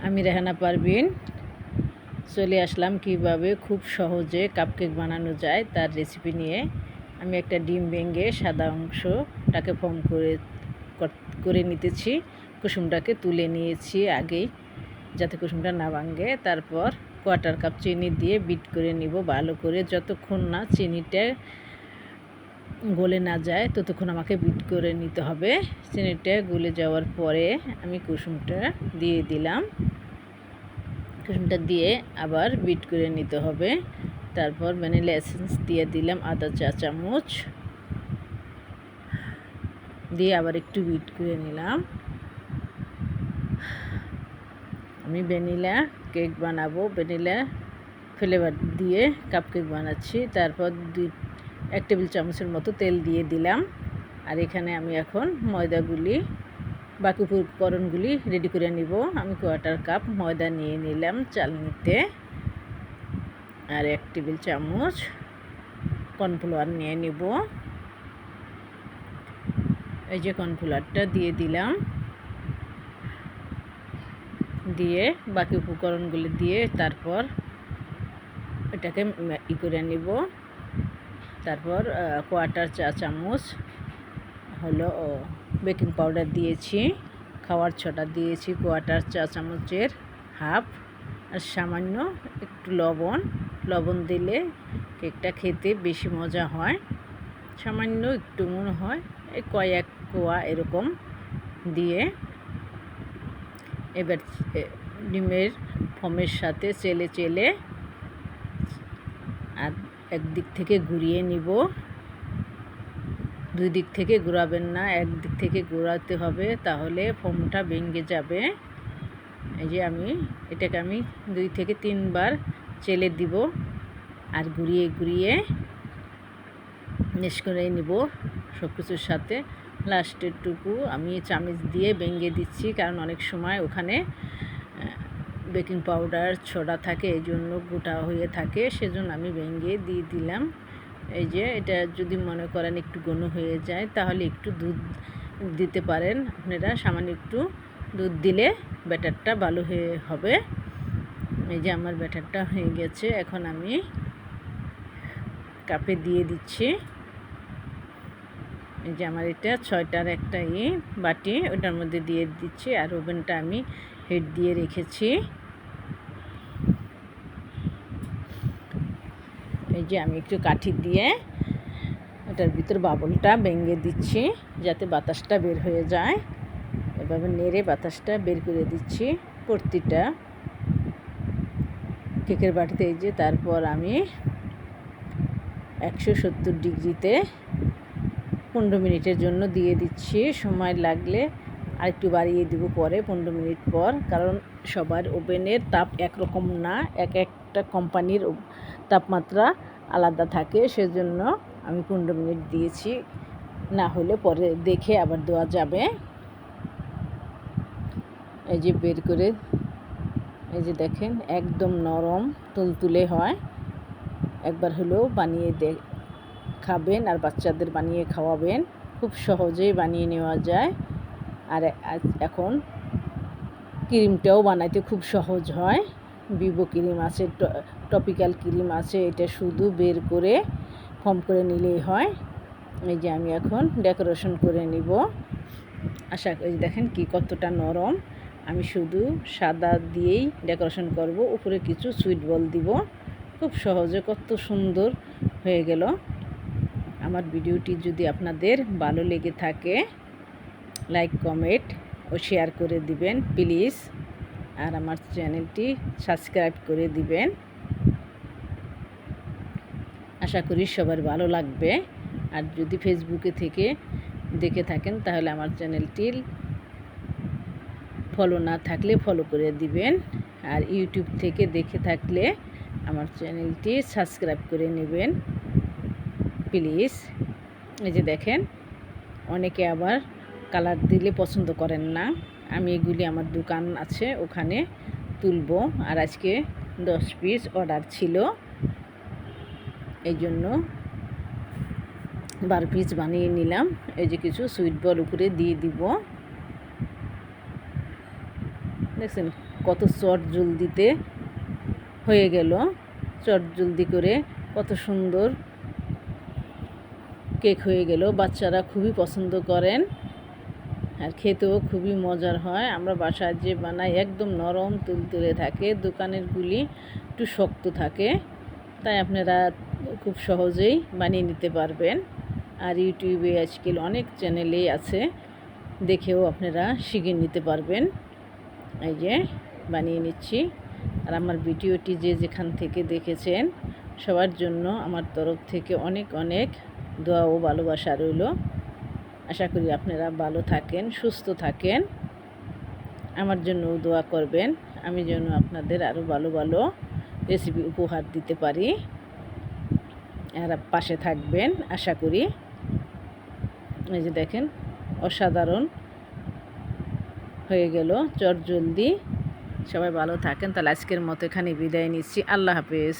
আমি রেহানা পারভিন চলে আসলাম কিভাবে খুব সহজে কাপকেক বানানো যায় তার রেসিপি নিয়ে। আমি একটা ডিম ভেঙে সাদা অংশটাকে ফর্ম করে নিতেছি। কুসুমটাকে তুলে নিয়েছি আগেই, যাতে কুসুমটা না ভাঙে। তারপর কোয়ার্টার কাপ চিনি দিয়ে বিট করে নিব ভালো করে। যতক্ষণ না চিনিটা গলে না যায় ততক্ষণ আমাকে বিট করে নিতে হবে। চিনিটা গলে যাওয়ার পরে আমি কুসুমটা দিয়ে দিলাম। কুসুমটা দিয়ে আবার বিট করে নিতে হবে। তারপর ভ্যানিলা এসেন্স দিয়ে দিলাম আধা চা চামচ, দিয়ে আবার একটু বিট করে নিলাম। আমি ভ্যানিলা কেক বানাবো, ভ্যানিলা ফ্লেভার দিয়ে কাপকেক বানাচ্ছি। তারপর 1 টেবিল চামচের মতো তেল দিয়ে দিলাম। আর এখানে আমি এখন ময়দাগুলি বাকি উপকরণগুলি রেডি করে নিব। আমি কোয়ার্টার কাপ ময়দা নিয়ে নিলাম চালনিতে, আর 1 টেবিল চামচ কর্নফ্লাওয়ার নিয়ে নিব। এই যে কর্নফ্লাওয়ারটা দিয়ে দিলাম, দিয়ে বাকি উপকরণগুলি দিয়ে তারপর এটাকে করে নিব। তারপর কোয়ার্টার চা চামচ হলো বেকিং পাউডার দিয়েছি, খাওয়ার ছোটা দিয়েছি কোয়ার্টার চা চামচের হাফ, আর সামান্য একটু লবণ দিলে কেকটা খেতে বেশি মজা হয়। সামান্য একটু মনে হয় কয়েক কোয়া এরকম দিয়ে এবার ডিমের ফোমের সাথে চেলে আর একদিক থেকে ঘুরিয়ে নিব। 2 দিক থেকে ঘোরাবেন না, একদিক থেকে ঘোরাতে হবে, তাহলে ফোমটা ভেঙে যাবে। এই যে এটাকে আমি 2 থেকে 3 বার চেলে দিব আর ঘুরিয়ে মিক্স করে নিব সব কিছুর সাথে। লাস্টেরটুকু আমি চামচ দিয়ে ভেঙে দিচ্ছি, কারণ অনেক সময় ওখানে বেকিং পাউডার ছোড়া থাকে, এই জন্য গোটা হয়ে থাকে, সেজন্য আমি ভেঙে দিয়ে দিলাম। এই যে এটা যদি মনে করেন একটু ঘন হয়ে যায় তাহলে একটু দুধ দিতে পারেন আপনারা। সামান্য একটু দুধ দিলে ব্যাটারটা ভালো হবে। এই যে আমার ব্যাটারটা হয়ে গেছে, এখন আমি কাপে দিয়ে দিচ্ছি। এই যে আমার এটা 6টার একটা বাটি, ওটার মধ্যে দিয়ে দিচ্ছি। আর ওভেনটা আমি হিট দিয়ে রেখেছি। এই যে আমি একটু কাঠি দিয়ে ওটার ভিতর বাবলটা ভেঙে দিচ্ছি, যাতে বাতাসটা বের হয়ে যায়। এভাবে নেড়ে বাতাসটা বের করে দিচ্ছি প্রতিটা কেকের বাটিতে। এই যে তারপর আমি 170 ডিগ্রিতে 15 মিনিটের জন্য দিয়ে দিচ্ছি। সময় লাগলে আরেকটু বাড়িয়ে দিব পরে 15 মিনিট পর, কারণ সবার ওভেনের তাপ একরকম না, একটা কোম্পানির তাপমাত্রা আলাদা থাকে, সেজন্য আমি 15 মিনিট দিয়েছি। না হলে পরে দেখে আবার দেওয়া যাবে। এই যে বের করে, এই যে দেখেন একদম নরম তুলতুলে হয়। একবার হলেও বানিয়ে খাবেন আর বাচ্চাদের বানিয়ে খাওয়াবেন, খুব সহজেই বানিয়ে নেওয়া যায়। আর এখন ক্রিমটাও বানাইতে খুব সহজ হয়। ভিভো ক্রিম আছে, টপিক্যাল ক্রিম আছে, এটা শুধু বের করে ফর্ম করে নিলেই হয়। এই যে আমি এখন ডেকোরেশন করে নিব। আশা করি দেখেন কতটা নরম। আমি শুধু সাদা দিয়েই ডেকোরেশন করব, উপরে কিছু সুইট বল দিব। খুব সহজে কত সুন্দর হয়ে গেল। আমার ভিডিওটি যদি আপনাদের ভালো লেগে থাকে, লাইক কমেন্ট ও শেয়ার করে দিবেন প্লিজ। আর আমার চ্যানেলটি সাবস্ক্রাইব করে দিবেন। আশা করি সবার ভালো লাগবে। আর যদি ফেসবুকে থেকে দেখে থাকেন তাহলে আমার চ্যানেলটি ফলো না থাকলে ফলো করে দিবেন। আর ইউটিউব থেকে দেখে থাকলে আমার চ্যানেলটি সাবস্ক্রাইব করে নেবেন প্লিজ। এই যে দেখেন অনেকে আবার কালার দিলে পছন্দ করেন না। আমি এগুলি আমার দোকান আছে ওখানে তুলব, আর আজকে 10 পিস অর্ডার ছিল, এই জন্য 12 পিস বানিয়ে নিলাম। এই যে কিছু সুইট বল উপরে দিয়ে দিব। দেখছেন কত চট জলদিতে হয়ে গেল। চট জলদি করে কত সুন্দর কেক হয়ে গেল। বাচ্চারা খুবই পছন্দ করেন আর খেতেও খুবই মজার হয়। আমরা বাসায় যে বানাই একদম নরম তুলতুলে থাকে, দোকানেরগুলি একটু শক্ত থাকে। তাই আপনারা খুব সহজেই বানিয়ে নিতে পারবেন। আর ইউটিউবে আজকাল অনেক চ্যানেলেই আছে, দেখেও আপনারা শিখে নিতে পারবেন। এই যে বানিয়ে নিচ্ছি। আর আমার ভিডিওটি যে যেখান থেকে দেখেছেন সবার জন্য আমার তরফ থেকে অনেক অনেক দোয়া ও ভালোবাসা রইল। আশা করি আপনারা ভালো থাকেন, সুস্থ থাকেন। আমার জন্যও দোয়া করবেন, আমি যেন আপনাদের আরও ভালো ভালো রেসিপি উপহার দিতে পারি। আর পাশে থাকবেন আশা করি। এই যে দেখেন অসাধারণ হয়ে গেল চটজলদি। সবাই ভালো থাকেন। তাহলে আজকের মতো এখানে বিদায় নিচ্ছি। আল্লাহ হাফেজ।